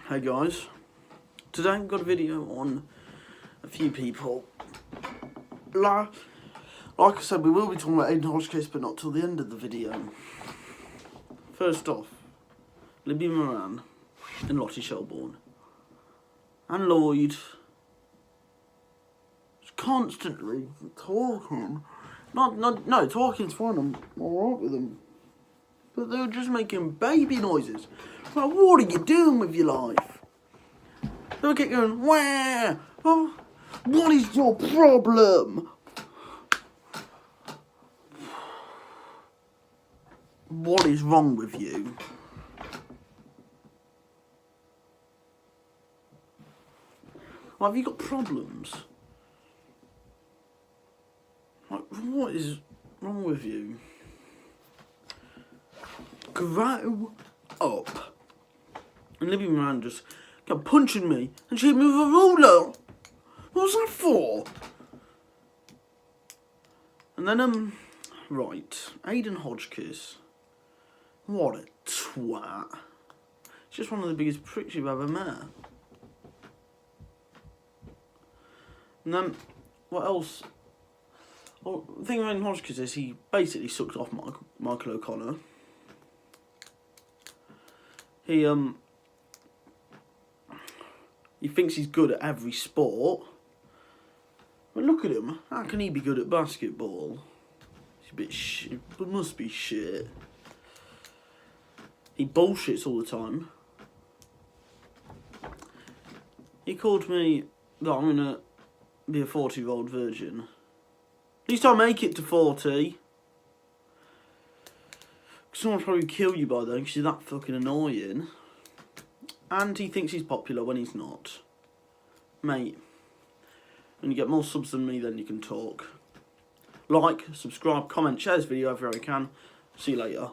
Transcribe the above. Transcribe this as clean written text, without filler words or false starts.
Hey guys, today I've got a video on a few people. Like I said, we will be talking about Aiden Hodgkiss, but not till the end of the video. First off, Libby Moran and Lottie Shelbourne. And Lloyd is constantly talking. No, talking's fine, I'm alright with them. But they were just making baby noises. Like, what are you doing with your life? They would keep going, wah! Oh, what is your problem? What is wrong with you? Like, have you got problems? Like, what is wrong with you? Grow up. And Libby Moran just kept punching me and she hit me with a ruler. What was that for? And then, right, Aiden Hodgkiss. What a twat. He's just one of the biggest pricks you've ever met. And then, what else? Well, the thing about Aiden Hodgkiss is he basically sucked off Michael O'Connor. He thinks he's good at every sport. But look at him. How can he be good at basketball? He's a bit shit. But must be shit. He bullshits all the time. He called me that I'm gonna be a 40-year-old virgin. At least I'll make it to 40. Someone will probably kill you by then because you're that fucking annoying. And he thinks he's popular when he's not. Mate, when you get more subs than me, then you can talk. Like, subscribe, comment, share this video everywhere you can. See you later.